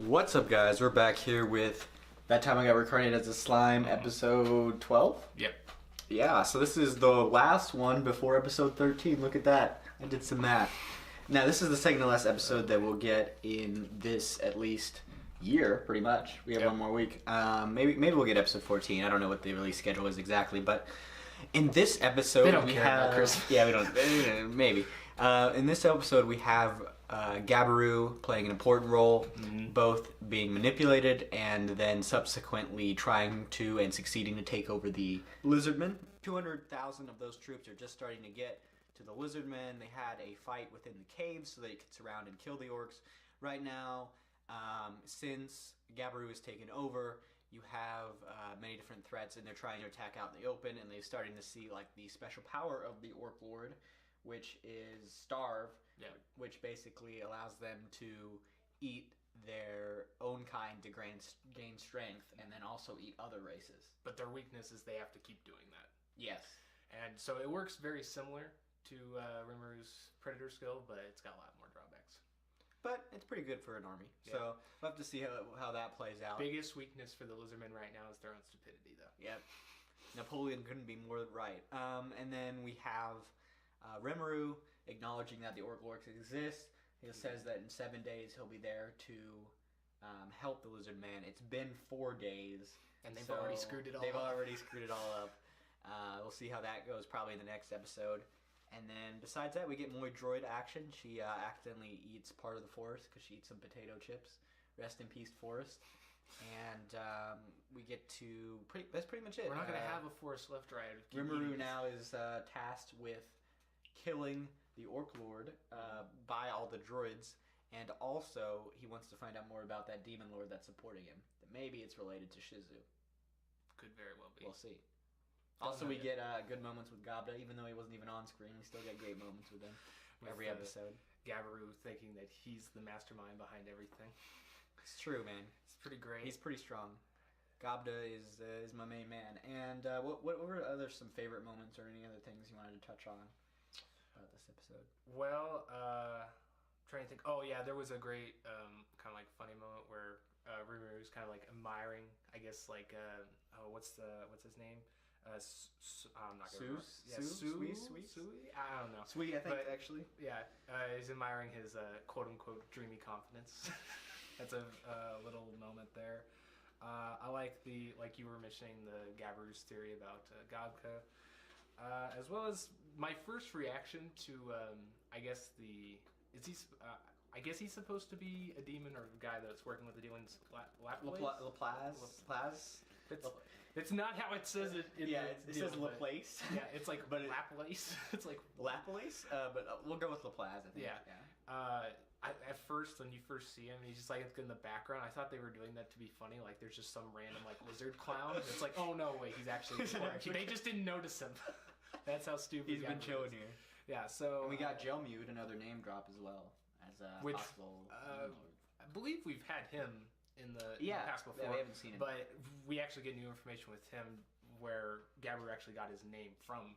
What's up, guys? We're back here with That Time I Got Reincarnated as a Slime, episode 12? Yep. Yeah, so this is the last one before episode 13. Look at that. I did some math. Now, this is the second to last episode that we'll get in this, at least, year, pretty much. We have one more week. Maybe we'll get episode 14. I don't know what the release schedule is exactly, but in this episode, They don't care about Christmas. Yeah, we don't. Maybe. In this episode, we have Gabaru playing an important role, both being manipulated and then subsequently trying to and succeeding to take over the Lizardmen. 200,000 of those troops are just starting to get to the Lizardmen. They had a fight within the caves so they could surround and kill the orcs. Right now, since Gabaru has taken over, you have many different threats, and they're trying to attack out in the open, and they're starting to see like the special power of the Orc Lord, which is Starve, which basically allows them to eat their own kind to gain strength, and then also eat other races. But their weakness is they have to keep doing that. Yes. And so it works very similar to Rimru's Predator skill, but it's got a lot more drawbacks. But it's pretty good for an army. Yeah. So we'll have to see how that plays out. Biggest weakness for the Lizardmen right now is their own stupidity, though. Yep. Napoleon couldn't be more right. And then we have Rimuru acknowledging that the Orc Lords exist. He says that in 7 days he'll be there to help the Lizardman. It's been 4 days. And they've already screwed it all up. They've already screwed it all up. We'll see how that goes probably in the next episode. And then besides that, we get more droid action. She accidentally eats part of the forest because she eats some potato chips. Rest in peace, forest. And we get to... that's pretty much it. We're not going to have a forest left, right? Rimuru now is tasked with killing the Orc Lord by all the droids. And also, he wants to find out more about that Demon Lord that's supporting him. That maybe it's related to Shizu. Could very well be. We'll see. Also, we get good moments with Gabda, even though he wasn't even on screen. We still get great moments with him every episode. Gabaru thinking that he's the mastermind behind everything. It's true, man. It's pretty great. He's pretty strong. Gabda is my main man. And what were some favorite moments or any other things you wanted to touch on about this episode? Well, trying to think. Oh yeah, there was a great kind of like funny moment where Rimuru was kind of like admiring, I guess, like what's his name? I'm not gonna remember. Yeah, Sui? I don't know. Sweet, I think, actually. Yeah, he's admiring his quote-unquote dreamy confidence. That's a little moment there. I like like you were mentioning, the Gabaru's theory about Gabka, as well as my first reaction to, I guess I guess he's supposed to be a demon or a guy that's working with the demons. Laplace? It's not how it says it. It says Laplace. Yeah, it's like Laplace. It's like Laplace, but we'll go with Laplace, I think. Yeah. At first, when you first see him, he's just like in the background. I thought they were doing that to be funny. Like there's just some random like lizard clown. It's like, oh no, wait, he's actually. They just didn't notice him. That's how stupid he's been chilling here. Yeah. So and we got Gelmute, another name drop as well as a possible. I believe we've had him in the past before. Yeah, we haven't seen him. But we actually get new information with him where Gabaru actually got his name from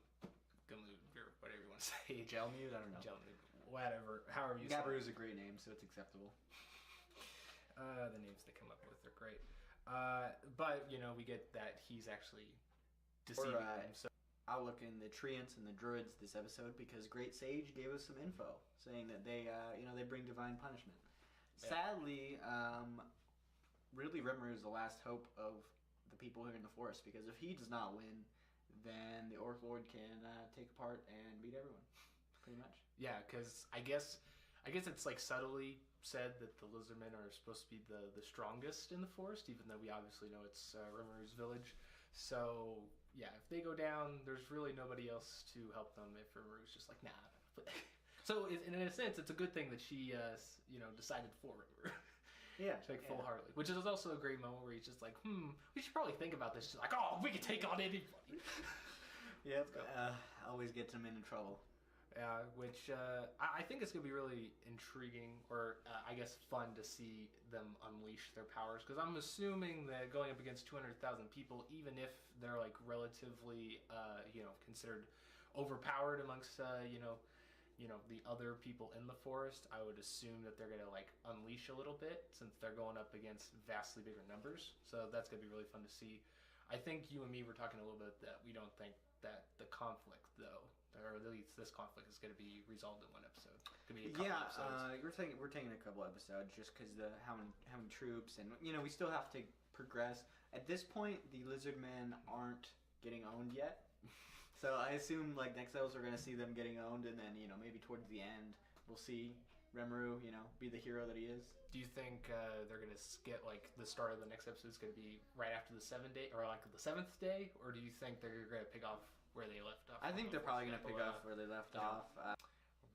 Gamute, or whatever you want to say. Gelmute? I don't know. Gelmute. Whatever. However you say it. Gabaru is a great name, so it's acceptable. The names they come up with are great. But, we get that he's actually deceiving them. So. I'll look in the Treants and the Druids this episode because Great Sage gave us some info saying that they bring divine punishment. Yeah. Sadly, really Rimuru is the last hope of the people here in the forest because if he does not win, then the Orc Lord can take apart and beat everyone, pretty much. Yeah, because I guess it's like subtly said that the Lizardmen are supposed to be the strongest in the forest, even though we obviously know it's Rimru's village. So yeah, if they go down, there's really nobody else to help them if Rimru's just like, nah. So in a sense, it's a good thing that she decided for Rimuru. Yeah. Like full-heartedly. Which is also a great moment where he's just like, we should probably think about this. She's like, oh, we can take on anybody. Yeah, always gets them into trouble. Which I think it's going to be really intriguing, or I guess fun to see them unleash their powers. Because I'm assuming that going up against 200,000 people, even if they're like relatively, considered overpowered amongst, you know, the other people in the forest, I would assume that they're going to like unleash a little bit since they're going up against vastly bigger numbers. So that's going to be really fun to see. I think you and me were talking a little bit that we don't think that the conflict, though, or at least this conflict, is going to be resolved in one episode. Could be a couple episodes. We're taking a couple episodes just because how many troops, and you know, we still have to progress. At this point, the lizard men aren't getting owned yet. So I assume like next episode we're gonna see them getting owned, and then, you know, maybe towards the end we'll see Rimuru, you know, be the hero that he is. Do you think they're gonna skip like the start of the next episode is gonna be right after the 7th day, or like the 7th day, or do you think they're gonna pick off where they left off? I think they're probably gonna pick off where they left off.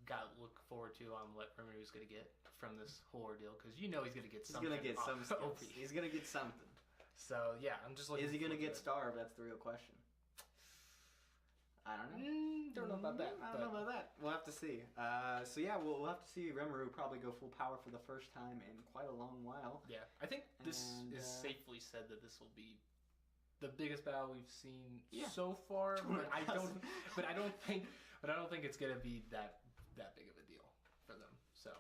Got to look forward to what Rimuru's gonna get from this whole ordeal, because you know he's gonna get He's something. gonna get some skills. He's gonna get something. So yeah, I'm just looking. Is he gonna get starved? That's the real question. I don't know. Don't know about that. I don't know about that. We'll have to see. So yeah, we'll have to see Rimuru probably go full power for the first time in quite a long while. Yeah, I think this is safely said that this will be the biggest battle we've seen so far. But I don't think it's gonna be that big of a deal for them. So.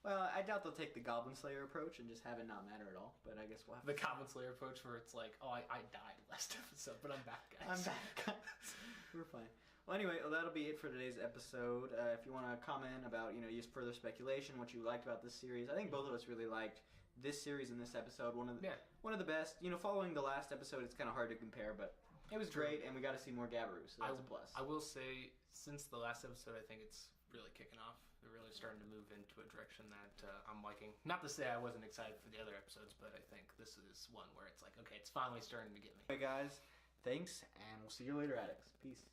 Well, I doubt they'll take the Goblin Slayer approach and just have it not matter at all. But I guess we'll have the Goblin Slayer approach, where it's like, oh, I died last episode, but I'm back, guys. I'm back, guys. We're fine. Well, anyway, that'll be it for today's episode. If you want to comment about, you know, just further speculation, what you liked about this series, I think both of us really liked this series and this episode. One of the best. You know, following the last episode, it's kind of hard to compare, but it was great, and we got to see more Gabiru, so that's a plus. I will say, since the last episode, I think it's really kicking off. They're really starting to move into a direction that I'm liking. Not to say I wasn't excited for the other episodes, but I think this is one where it's like, okay, it's finally starting to get me. Hey guys, thanks, and we'll see you later, addicts. Peace.